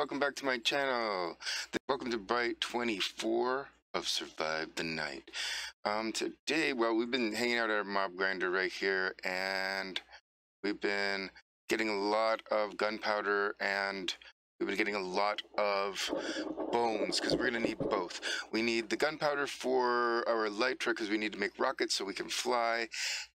welcome back to my channel. Welcome to Byte 24 of Survive the Night. Today, well, we've been hanging out at our mob grinder right here, and we've been getting a lot of gunpowder, and we've been getting a lot of bones, because we're going to need both. We need the gunpowder for our elytra, because we need to make rockets so we can fly.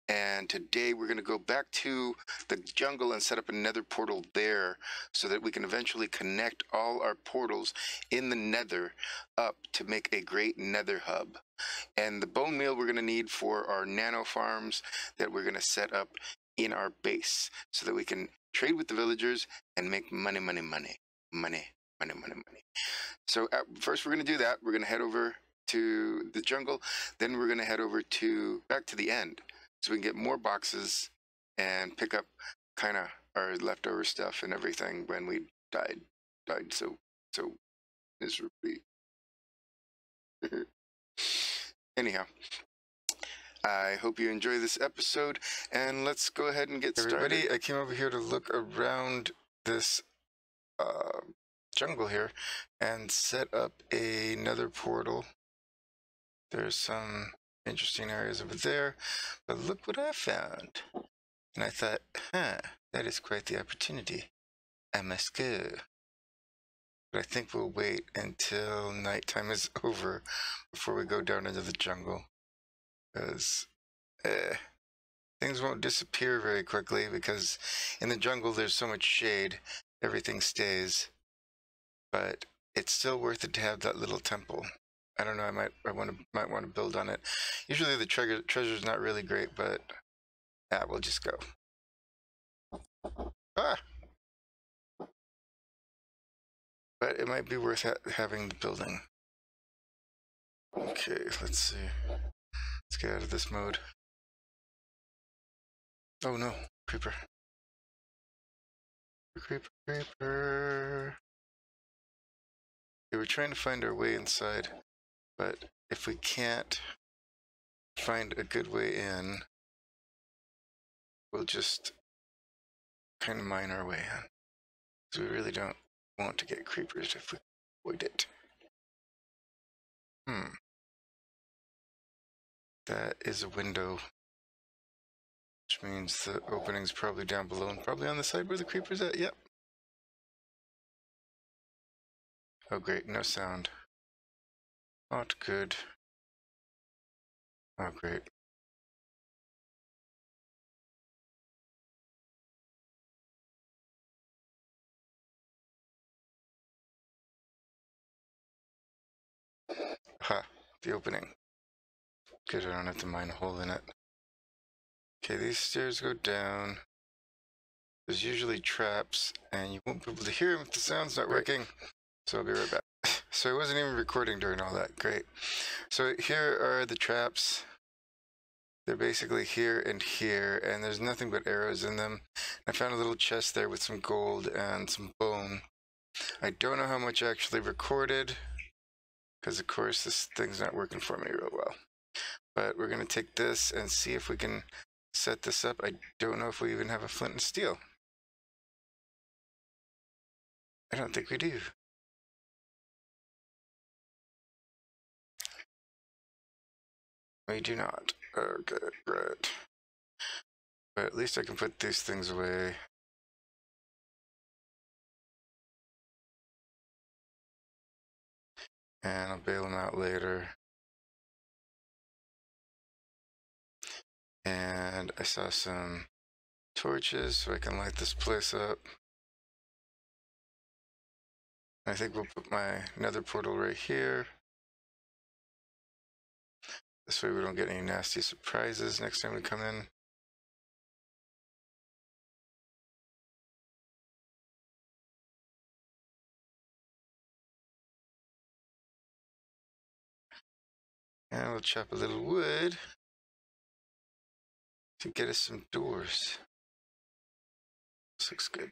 And today we're going to go back to the jungle and set up a nether portal there so that we can eventually connect all our portals in the nether up to make a great nether hub. And the bone meal we're going to need for our nano farms that we're going to set up in our base so that we can trade with the villagers and make money. So first we're going to do that. We're going to head over to the jungle. Then we're going to head over back to the end, so we can get more boxes and pick up kind of our leftover stuff and everything when we died so miserably. Anyhow, I hope you enjoy this episode, and let's go ahead and get started. Everybody, I came over here to look around this jungle here and set up another portal. There's some interesting areas over there, but look what I found. And I thought, that is quite the opportunity. I must go. But I think we'll wait until nighttime is over before we go down into the jungle, because things won't disappear very quickly, because in the jungle there's so much shade, everything stays. But it's still worth it to have that little temple. I don't know, I might want to build on it. Usually the treasure's not really great, but we'll just go. But it might be worth having the building. Okay, let's see. Let's get out of this mode. Oh no, creeper. Creeper. Okay, we're trying to find our way inside. But if we can't find a good way in, we'll just kind of mine our way in. So we really don't want to get creepers if we avoid it. That is a window, which means the opening's probably down below and probably on the side where the creeper's at. Yep. Oh great, no sound. Not good. Oh, great. Ha, the opening. Good, I don't have to mine a hole in it. Okay, these stairs go down. There's usually traps, and you won't be able to hear them if the sound's not working. So I'll be right back. So I wasn't even recording during all that. Great. So here are the traps. They're basically here, and there's nothing but arrows in them. I found a little chest there with some gold and some bone. I don't know how much I actually recorded, because of course this thing's not working for me real well. But we're going to take this and see if we can set this up. I don't know if we even have a flint and steel. I don't think we do. We do not. Okay, great. But at least I can put these things away. And I'll bail them out later. And I saw some torches so I can light this place up. I think we'll put my nether portal right here. This way we don't get any nasty surprises next time we come in. And we'll chop a little wood to get us some doors. This looks good.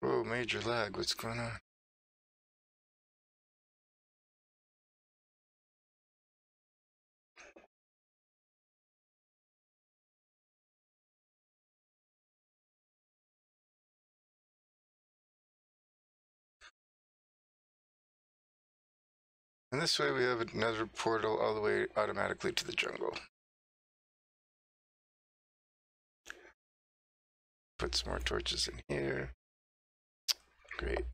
Whoa, major lag, what's going on? And this way we have another portal all the way automatically to the jungle. Put some more torches in here. Great.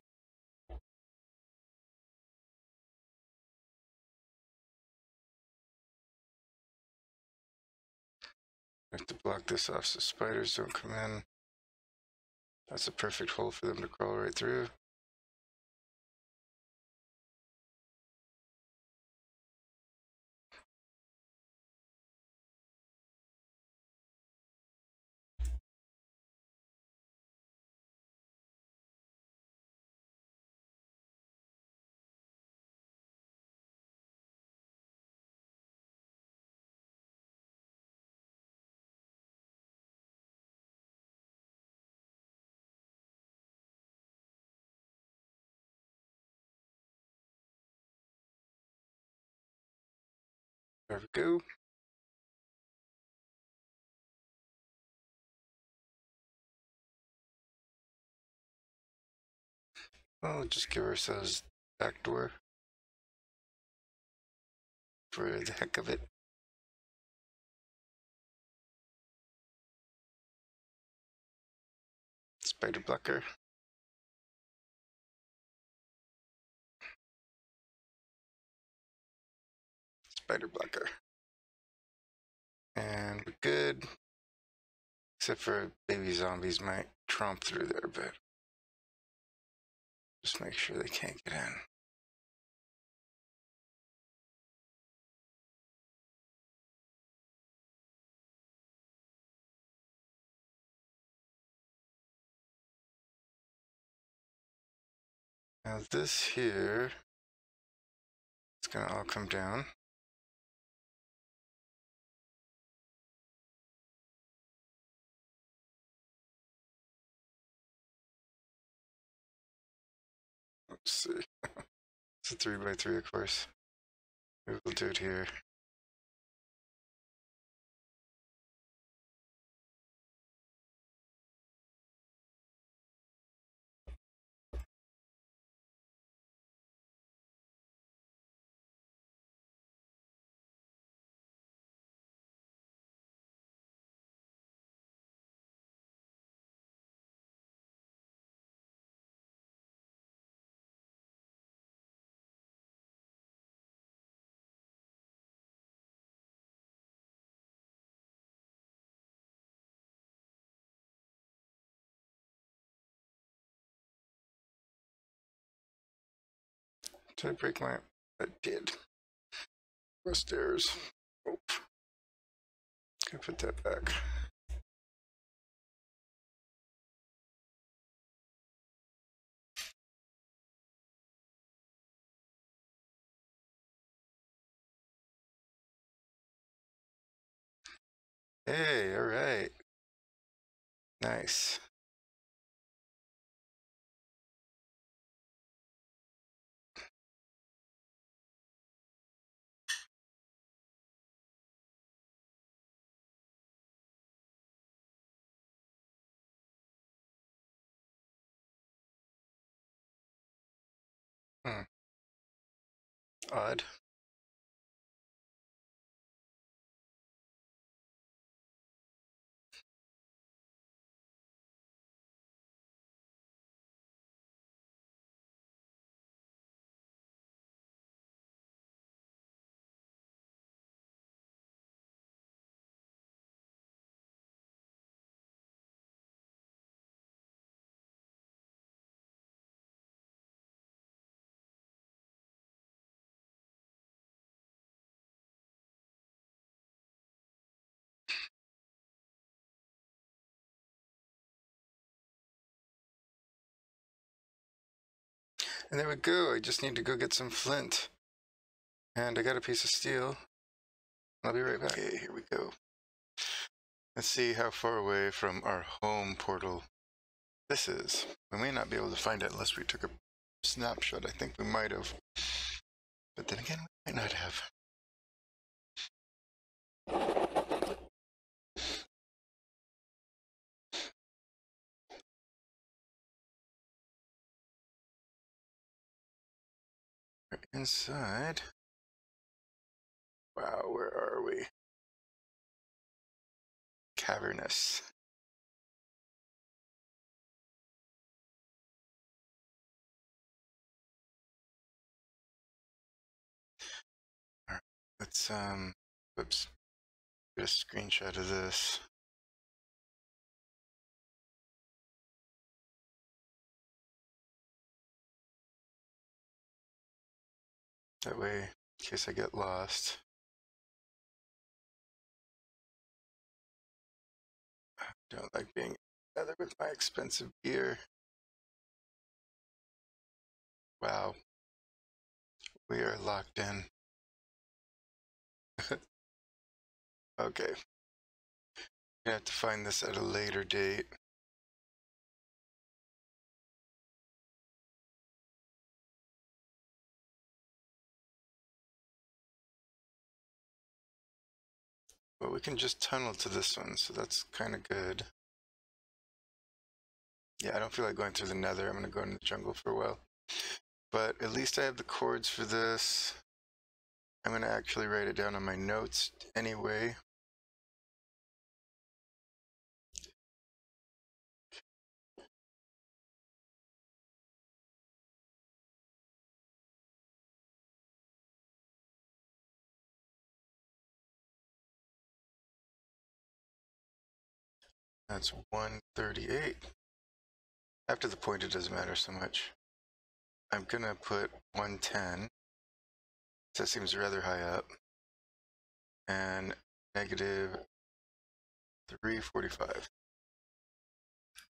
I have to block this off so spiders don't come in. That's a perfect hole for them to crawl right through. There we go. We'll just give ourselves back door for the heck of it. Spider blocker. Spider blocker. And we're good. Except for baby zombies might tromp through there, but just make sure they can't get in. Now this here, it's gonna all come down. Let's see. It's a 3x3, of course. Maybe we'll do it here. Did I break my... I did. Stairs. Oh. Gonna put that back. Hey, all right. Nice. Odd. And there we go. I just need to go get some flint. And I got a piece of steel. I'll be right back. Okay, here we go. Let's see how far away from our home portal this is. We may not be able to find it unless we took a snapshot. I think we might have. But then again, we might not have. Where inside. Wow, where are we? Cavernous. Alright, let's whoops. Get a screenshot of this. That way, in case I get lost. I don't like being together with my expensive gear. Wow. We are locked in. Okay. I have to find this at a later date. But we can just tunnel to this one, so that's kind of good. Yeah, I don't feel like going through the nether. I'm going to go in the jungle for a while. But at least I have the chords for this. I'm going to actually write it down on my notes anyway. That's 138. After the point, it doesn't matter so much. I'm going to put 110. That seems rather high up. And negative 345.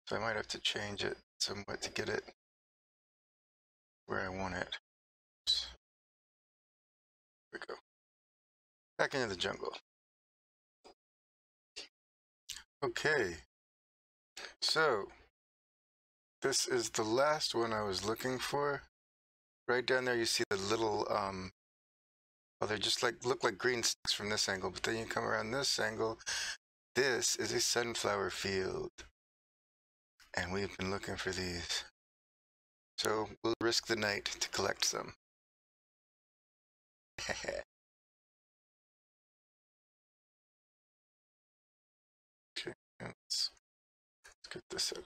So I might have to change it somewhat to get it where I want it. There we go. Back into the jungle. Okay. So this is the last one I was looking for. Right down there you see the little well, they just look like green sticks from this angle, but then you come around this angle. This is a sunflower field. And we've been looking for these. So we'll risk the night to collect some. Okay, let's get this up.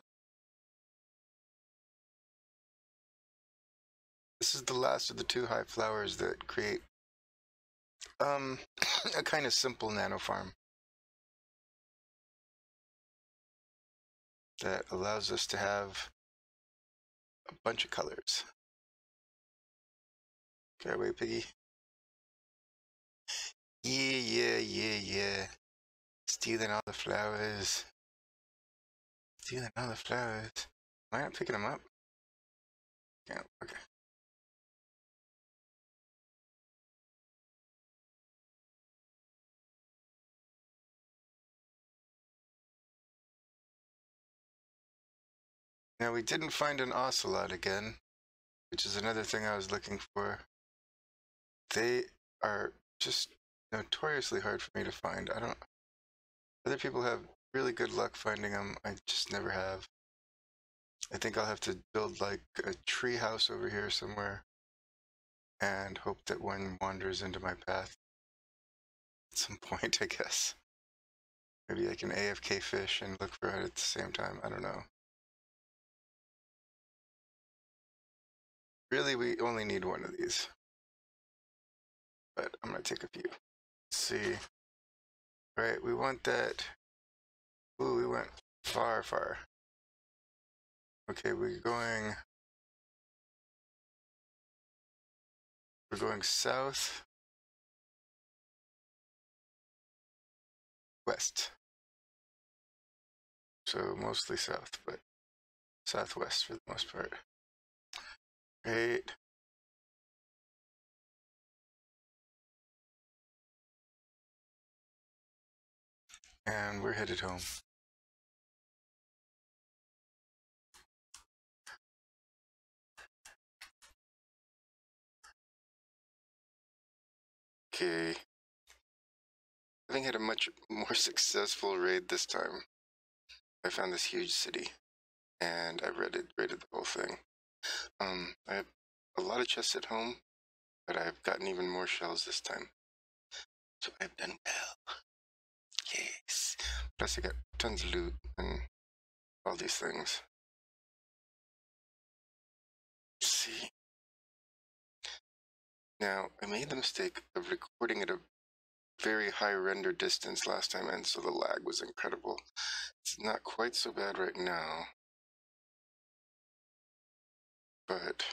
This is the last of the two high flowers that create a kind of simple nano farm that allows us to have a bunch of colors. Get away, piggy. Yeah. Stealing all the flowers. Stealing all the flowers. Am I not picking them up? Yeah, okay. Now we didn't find an ocelot again, which is another thing I was looking for. They are just notoriously hard for me to find. Other people have really good luck finding them. I just never have. I think I'll have to build like a tree house over here somewhere and hope that one wanders into my path at some point, I guess. Maybe I can AFK fish and look for it at the same time. I don't know. Really, we only need one of these. But I'm going to take a few. Let's see. Right, we want that. Ooh, we went far. Okay, we're going south, west. So mostly south, but southwest for the most part. Great. And we're headed home. Okay. I think I had a much more successful raid this time. I found this huge city, and I raided the whole thing. I have a lot of chests at home, but I've gotten even more shells this time. So I've done well. Yes. Plus I got tons of loot and all these things. Let's see. Now, I made the mistake of recording at a very high render distance last time, and so the lag was incredible. It's not quite so bad right now, but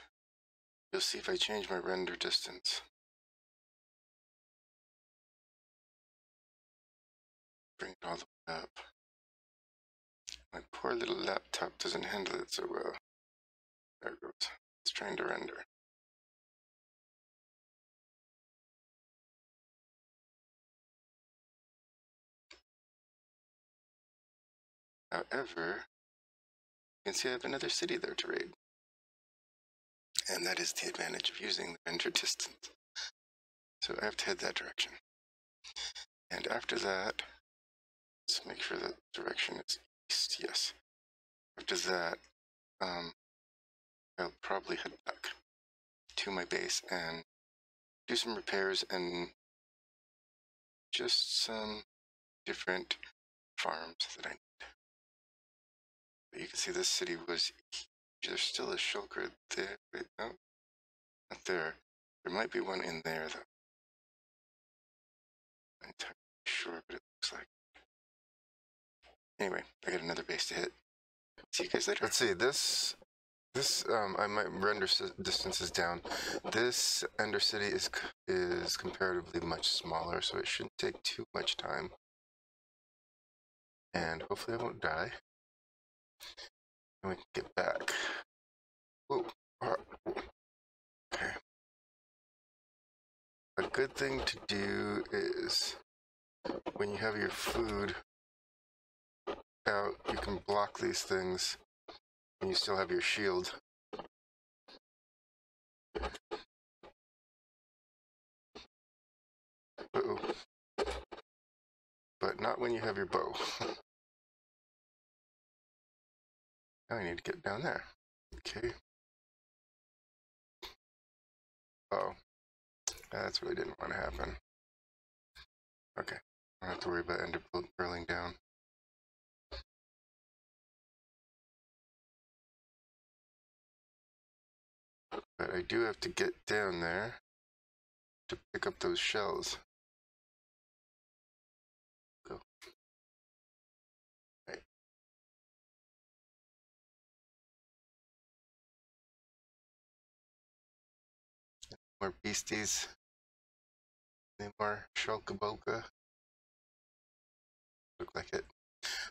you'll see if I change my render distance. Bring it all the way up. My poor little laptop doesn't handle it so well. There it goes. It's trying to render. However, you can see I have another city there to raid. And that is the advantage of using the render distance. So I have to head that direction. And after that, let's make sure that direction is east. Yes. After that, I'll probably head back to my base and do some repairs and just some different farms that I need. But you can see this city was huge. There's still a shulker there. Wait, no, not there. There might be one in there though. I'm not entirely sure, but it looks like. Anyway, I got another base to hit. See you guys later. Let's see, this I might render distances down. This Ender City is comparatively much smaller, so it shouldn't take too much time. And hopefully I won't die. And we can get back. Whoa. Okay. A good thing to do is when you have your food out, you can block these things and you still have your shield. Uh-oh. But not when you have your bow. Now I need to get down there. Okay. Oh. That's what I didn't want to happen. Okay. I don't have to worry about ender pearling down. But I do have to get down there to pick up those shells. Go. Right. More beasties. Any more shulkabolka? Look like it.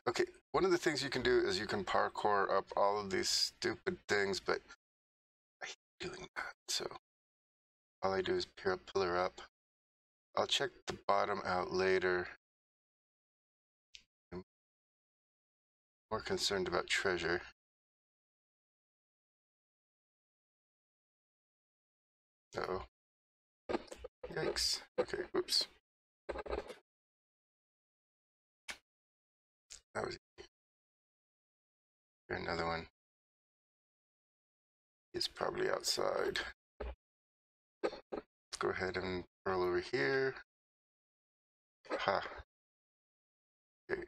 Okay, one of the things you can do is you can parkour up all of these stupid things, but I hate doing that, so all I do is pillar up. I'll check the bottom out later. I'm more concerned about treasure. Uh-oh. Yikes. Okay, whoops. That was another one. He's probably outside. Let's go ahead and roll over here. Ha. Okay.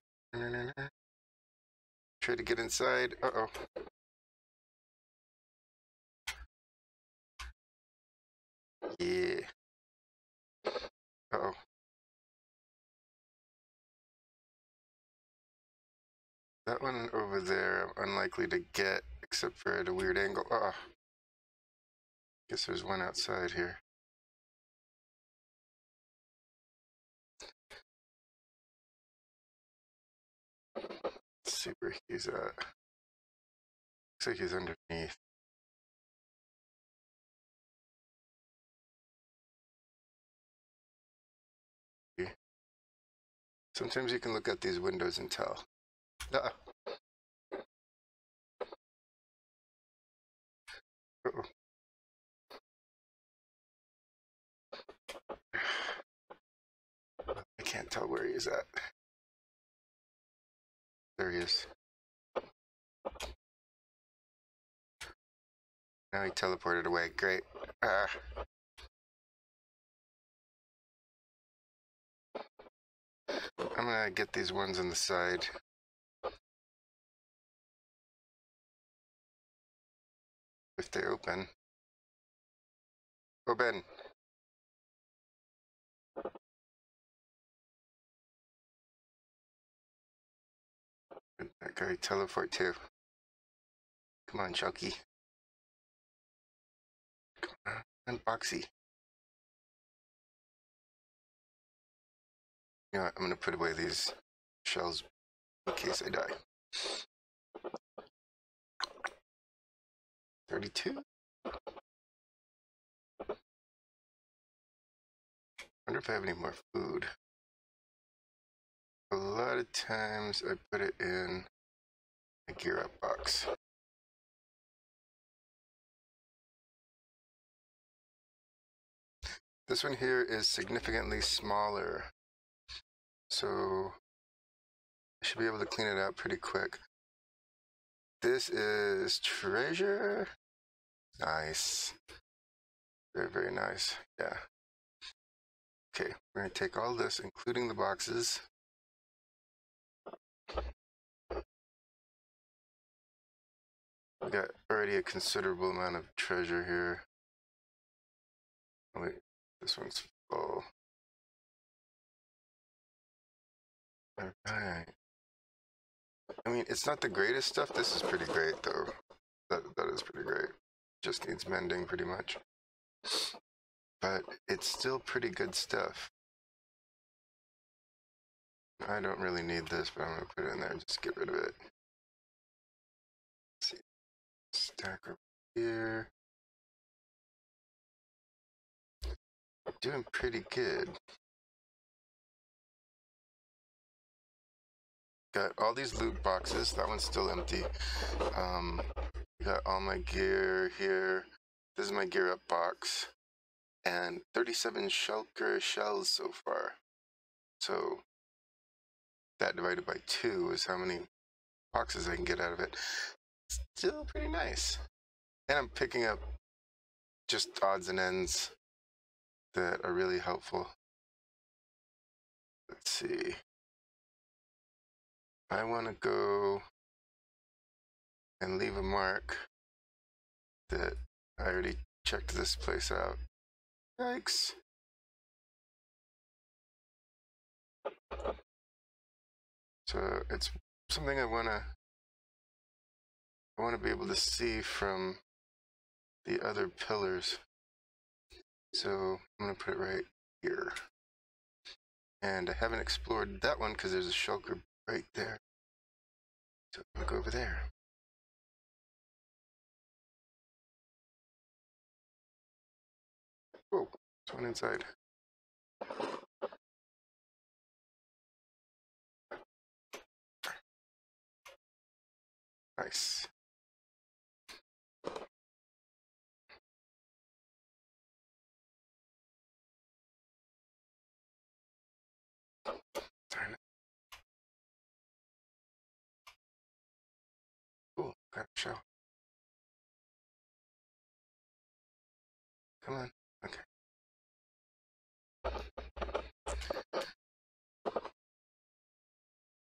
Try to get inside. Uh-oh. Yeah. Uh-oh. That one over there, I'm unlikely to get, except for at a weird angle. Uh-oh. Guess there's one outside here. Let's see where he's at. Looks like he's underneath. Sometimes you can look at these windows and tell. Uh-oh. Uh-oh. I can't tell where he is at. There he is. Now he teleported away. Great. I'm gonna get these ones on the side. If they open. Open. That guy teleport too. Come on, Chucky. Come on, Boxy. You know what? I'm gonna put away these shells in case I die. 32? Wonder if I have any more food. A lot of times I put it in a gear up box. This one here is significantly smaller, so I should be able to clean it out pretty quick. This is treasure. Nice. Very, very nice. Yeah. Okay, we're going to take all this, including the boxes. We got already a considerable amount of treasure here. Oh, wait, this one's full. All right. I mean, it's not the greatest stuff. This is pretty great, though. That is pretty great. Just needs mending, pretty much. But it's still pretty good stuff. I don't really need this, but I'm going to put it in there and just get rid of it. Let's see. Stack over here. Doing pretty good. Got all these loot boxes. That one's still empty. Got all my gear here. This is my gear up box. And 37 shulker shells so far. So that divided by 2 is how many boxes I can get out of it. Still pretty nice. And I'm picking up just odds and ends that are really helpful. Let's see. I want to go and leave a mark that I already checked this place out. Yikes. So it's something I want to be able to see from the other pillars. So I'm going to put it right here. And I haven't explored that one because there's a shulker right there. So I'm going to go over there. Whoa, there's one inside. Nice. Darn it. Cool, got a shell. Come on. Okay.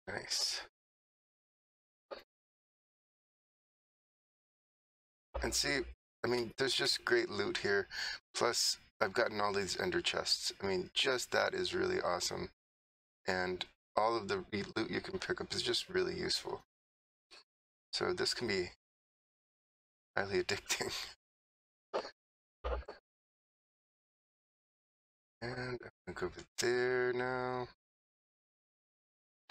Nice. And see, I mean, there's just great loot here. Plus, I've gotten all these ender chests. I mean, just that is really awesome. And all of the loot you can pick up is just really useful. So this can be highly addicting. And I'm gonna go over there now.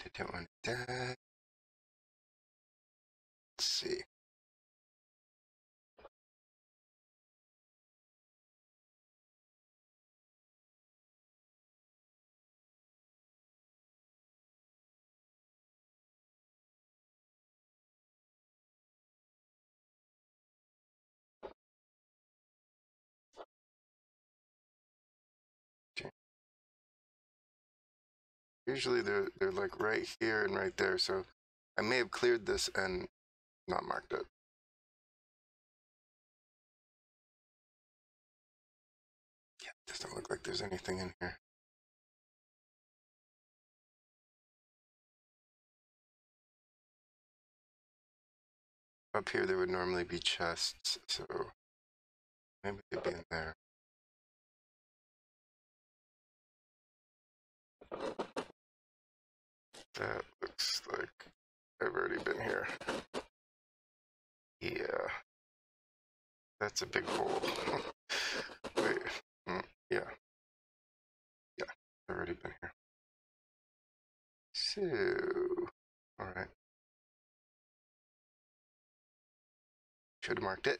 I don't want that. Let's see. Usually they're like right here and right there, so I may have cleared this and not marked it. Yeah, it doesn't look like there's anything in here. Up here there would normally be chests, so maybe they'd be in there. That looks like I've already been here. Yeah. That's a big hole. Wait. Yeah. Yeah. I've already been here. So, alright. Should have marked it.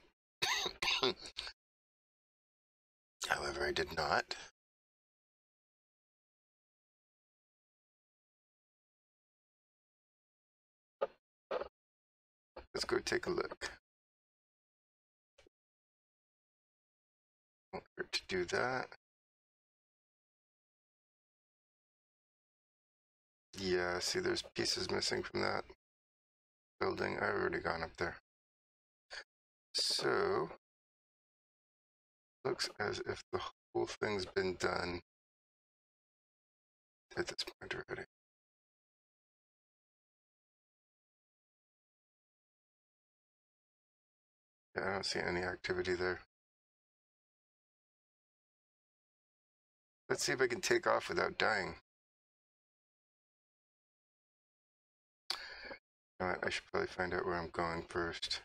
However, I did not. Let's go take a look. Won't hurt to do that. Yeah, see, there's pieces missing from that building. I've already gone up there. So, looks as if the whole thing's been done at this point already. Yeah, I don't see any activity there. Let's see if I can take off without dying. You know what? I should probably find out where I'm going first.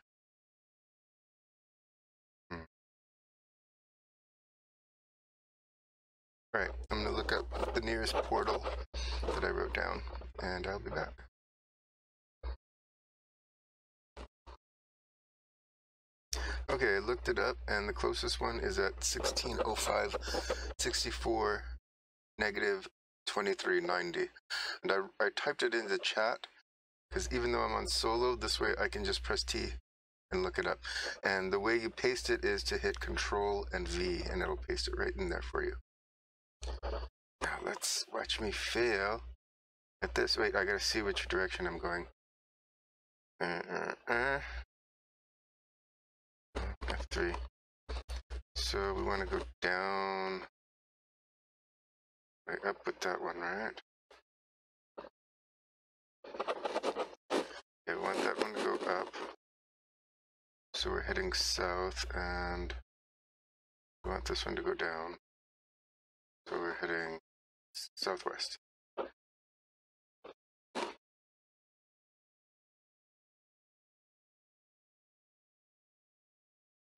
Alright, I'm going to look up the nearest portal that I wrote down, and I'll be back. Okay, I looked it up, and the closest one is at 1605, 64, negative 2390. And I typed it in the chat, because even though I'm on solo, this way I can just press T and look it up. And the way you paste it is to hit Control and V, and it'll paste it right in there for you. Now let's watch me fail at this. Wait, I gotta see which direction I'm going. F3. So we want to go down, right up with that one, right? Yeah, we want that one to go up. So we're heading south, and we want this one to go down. So we're heading southwest.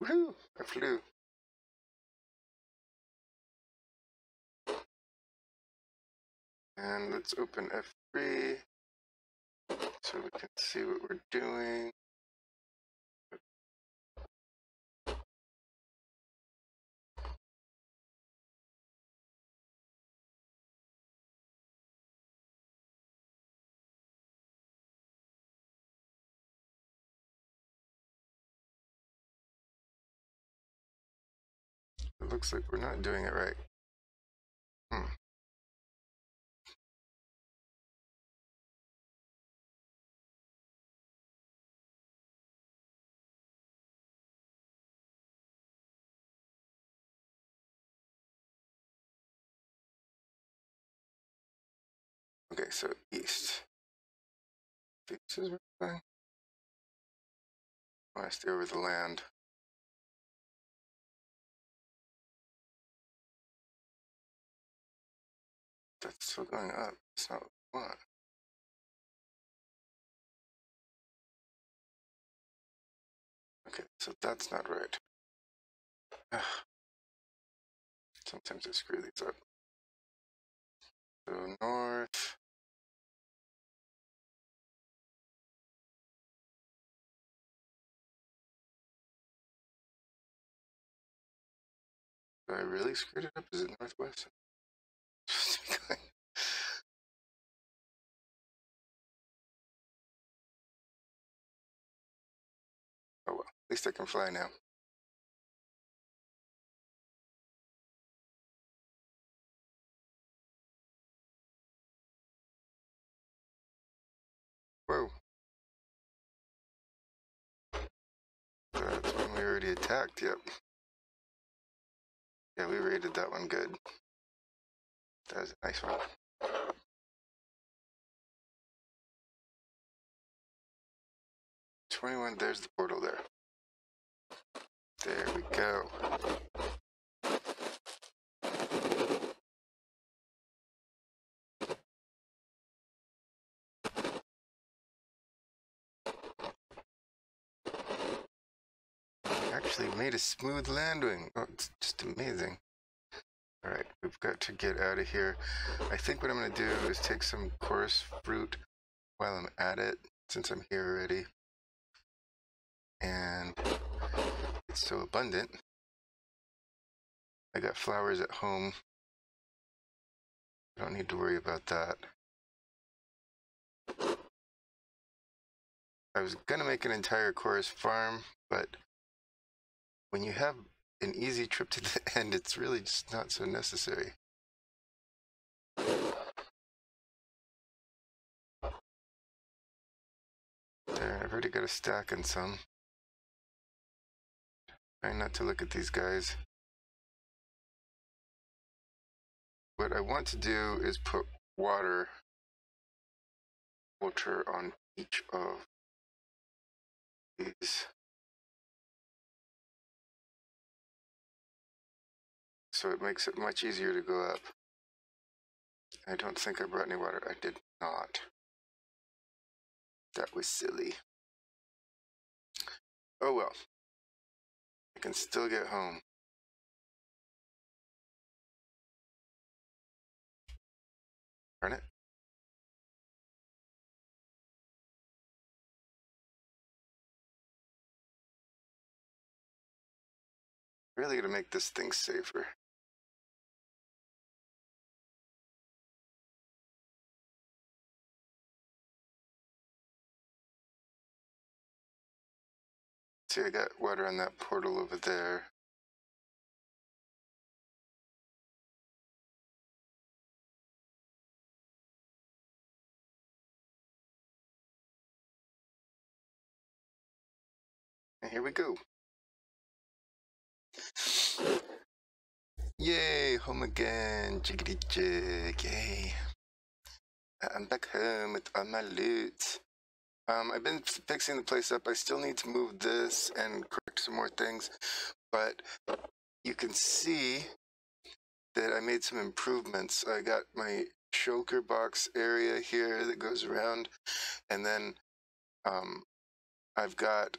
Woohoo! I flew. And let's open F3 so we can see what we're doing. It looks like we're not doing it right. Okay, so east. This is where we're going. I want to stay over the land. That's still going up. It's not what we want. Okay, so that's not right. Ugh. Sometimes I screw these up. So north. I really screwed it up? Is it northwest? Oh well, at least I can fly now. Whoa. That's one we already attacked, yep. Yeah, we raided that one good. That was a nice one. 21, there's the portal there. There we go. Actually made a smooth landing. Oh, it's just amazing. Alright, we've got to get out of here. I think what I'm going to do is take some chorus fruit while I'm at it, since I'm here already. And it's so abundant. I got flowers at home. I don't need to worry about that. I was going to make an entire chorus farm, but when you have an easy trip to the end, it's really just not so necessary. There, I've already got a stack and some. Trying not to look at these guys. What I want to do is put water on each of these. So it makes it much easier to go up. I don't think I brought any water. I did not. That was silly. Oh well. I can still get home. Darn it. Really gonna make this thing safer. See, I got water on that portal over there. And here we go. Yay, home again. Jiggity jig, yay. I'm back home with all my loot. I've been fixing the place up. I still need to move this and correct some more things, but you can see that I made some improvements. I got my shulker box area here that goes around, and then I've got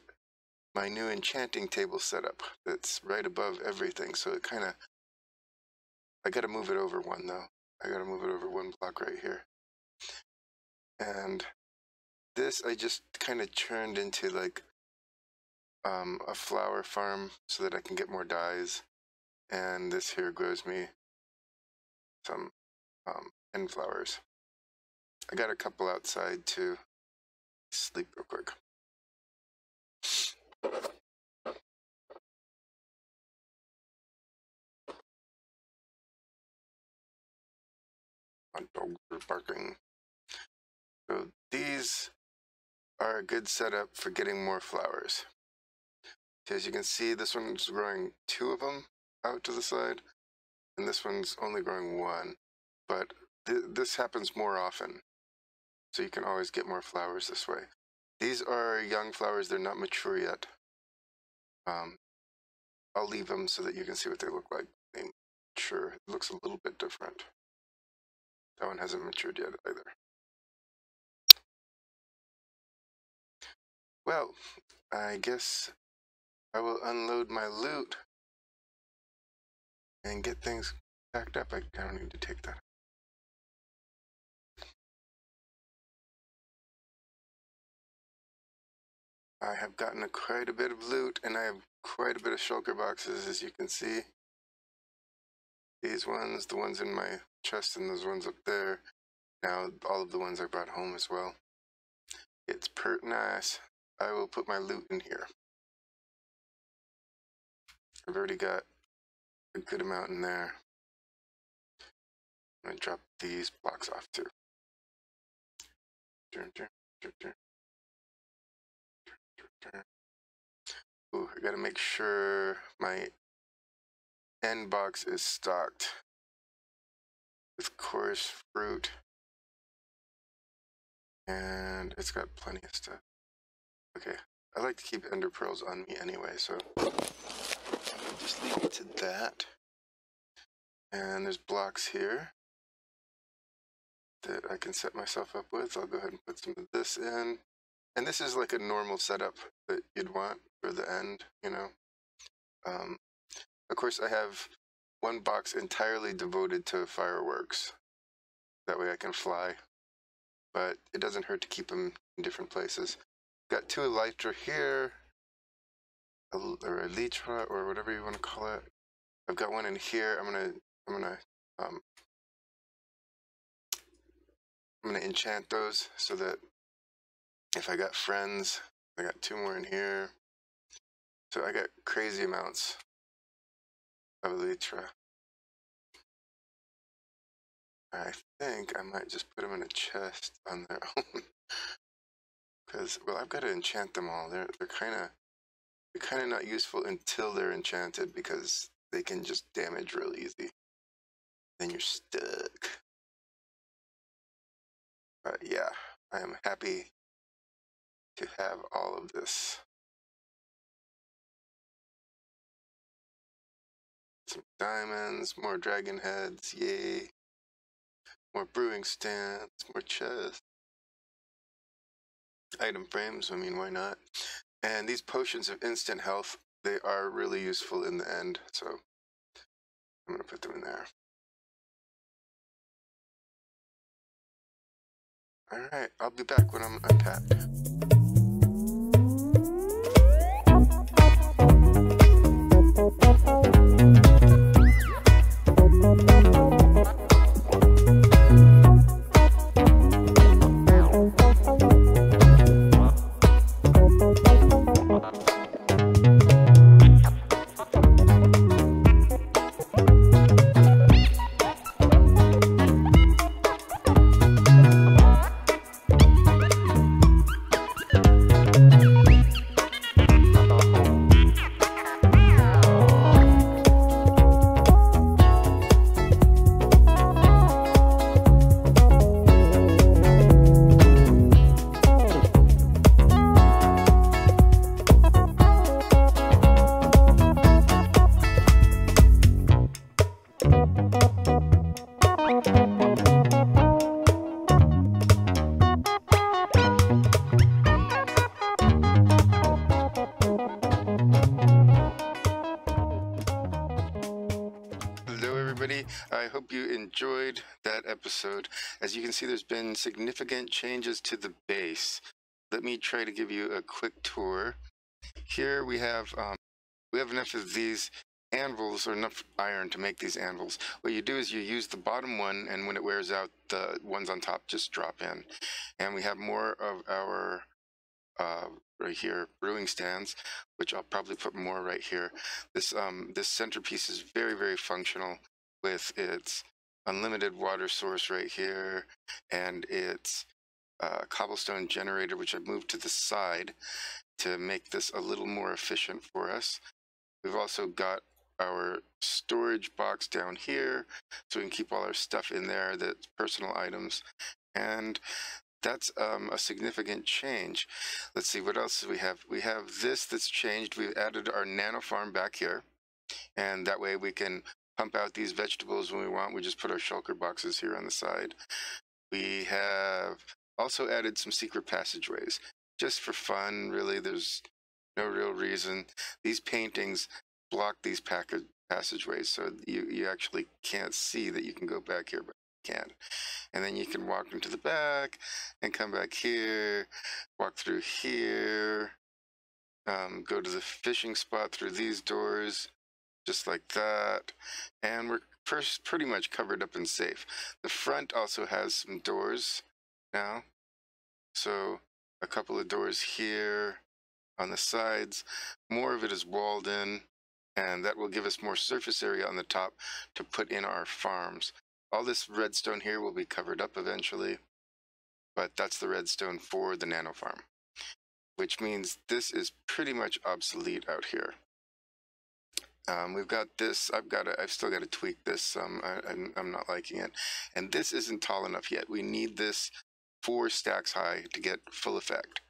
my new enchanting table set up that's right above everything, so it kind of, I got to move it over one though. I got to move it over one block right here. And this I just kind of turned into like a flower farm so that I can get more dyes. And this here grows me some end flowers. I got a couple outside too. Sleep real quick. My dogs are barking. So these are a good setup for getting more flowers. As you can see, this one's growing 2 of them out to the side, and this one's only growing 1. But this happens more often, so you can always get more flowers this way. These are young flowers, they're not mature yet. I'll leave them so that you can see what they look like. They mature. It looks a little bit different. That one hasn't matured yet either. Well, I guess I will unload my loot and get things packed up. I don't need to take that. I have gotten quite a bit of loot, and I have quite a bit of shulker boxes, as you can see. These ones, the ones in my chest, and those ones up there. Now, all of the ones I brought home as well. It's pert nice. I will put my loot in here. I've already got a good amount in there. I'm going to drop these blocks off too. Ooh, I gotta make sure my end box is stocked with coarse fruit. And it's got plenty of stuff. Okay, I like to keep ender pearls on me anyway, so just leave it to that. And there's blocks here that I can set myself up with. I'll go ahead and put some of this in. And this is like a normal setup that you'd want for the end, you know. Of course, I have one box entirely devoted to fireworks. That way I can fly. But it doesn't hurt to keep them in different places. Got two elytra here, or elytra, or whatever you want to call it. I've got one in here. I'm gonna enchant those so that if I got friends, I got two more in here. So I got crazy amounts of elytra. I think I might just put them in a chest on their own. Because, well, I've got to enchant them all. They're kind of not useful until they're enchanted because they can just damage real easy. Then you're stuck. But yeah, I am happy to have all of this. Some diamonds, more dragon heads, yay. More brewing stands, more chests. Item frames, I mean, why not? And these potions of instant health, they are really useful in the end, so I'm going to put them in there. Alright, I'll be back when I'm untapped. I hope you enjoyed that episode. As you can see, there's been significant changes to the base. Let me try to give you a quick tour. Here we have enough of these anvils, or enough iron to make these anvils. What you do is you use the bottom one, and when it wears out, the ones on top just drop in. And we have more of our right here brewing stands, which I'll probably put more right here. This centerpiece is very, very functional with its unlimited water source right here and its cobblestone generator, which I've moved to the side to make this a little more efficient for us. We've also got our storage box down here so we can keep all our stuff in there, that's personal items, and that's a significant change. Let's see, what else do we have? We have this that's changed. We've added our nano farm back here, and that way we can pump out these vegetables when we want. We just put our shulker boxes here on the side. We have also added some secret passageways, just for fun, really. There's no real reason. These paintings block these passageways, so you actually can't see that you can go back here, but you can. And then you can walk into the back and come back here, walk through here, go to the fishing spot through these doors, just like that, and we're pretty much covered up and safe. The front also has some doors now, so a couple of doors here on the sides. More of it is walled in, and that will give us more surface area on the top to put in our farms. All this redstone here will be covered up eventually, but that's the redstone for the nano farm, which means this is pretty much obsolete out here. We've got this. I've still got to tweak this some. I'm not liking it, and this isn't tall enough yet. We need this 4 stacks high to get full effect.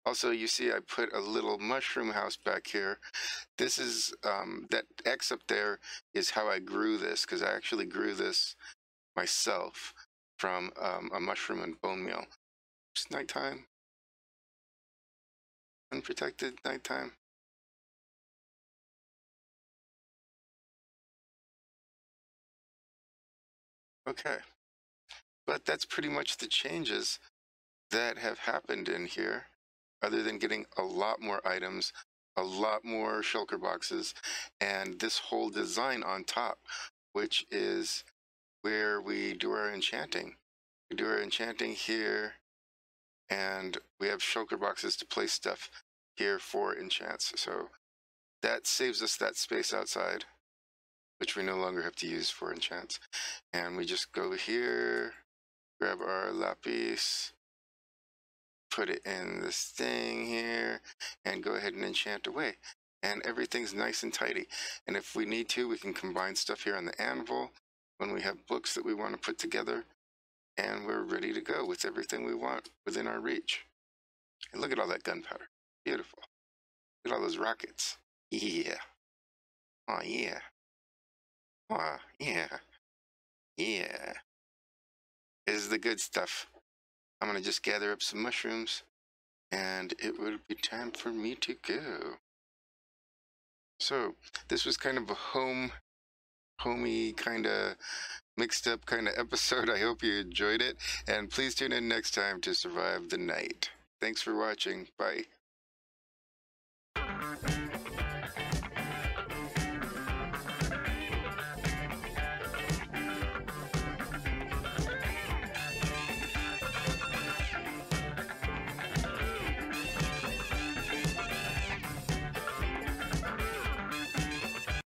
Also, you see I put a little mushroom house back here. This is, that X up there is how I grew this, because I actually grew this myself from a mushroom and bone meal. It's nighttime. Unprotected nighttime. Okay. But that's pretty much the changes that have happened in here, other than getting a lot more items, a lot more shulker boxes, and this whole design on top, which is where we do our enchanting. We do our enchanting here, and we have shulker boxes to place stuff here for enchants. So that saves us that space outside, which we no longer have to use for enchants. And we just go here, grab our lapis, put it in this thing here, and go ahead and enchant away. And everything's nice and tidy. And if we need to, we can combine stuff here on the anvil when we have books that we want to put together, and we're ready to go with everything we want within our reach. And look at all that gunpowder. Beautiful. Look at all those rockets. Yeah. Oh, yeah. Oh, yeah. Yeah. This is the good stuff. I'm going to just gather up some mushrooms, and it will be time for me to go. So this was kind of a homey kind of mixed up kind of episode. I hope you enjoyed it, and please tune in next time to survive the night. Thanks for watching. Bye.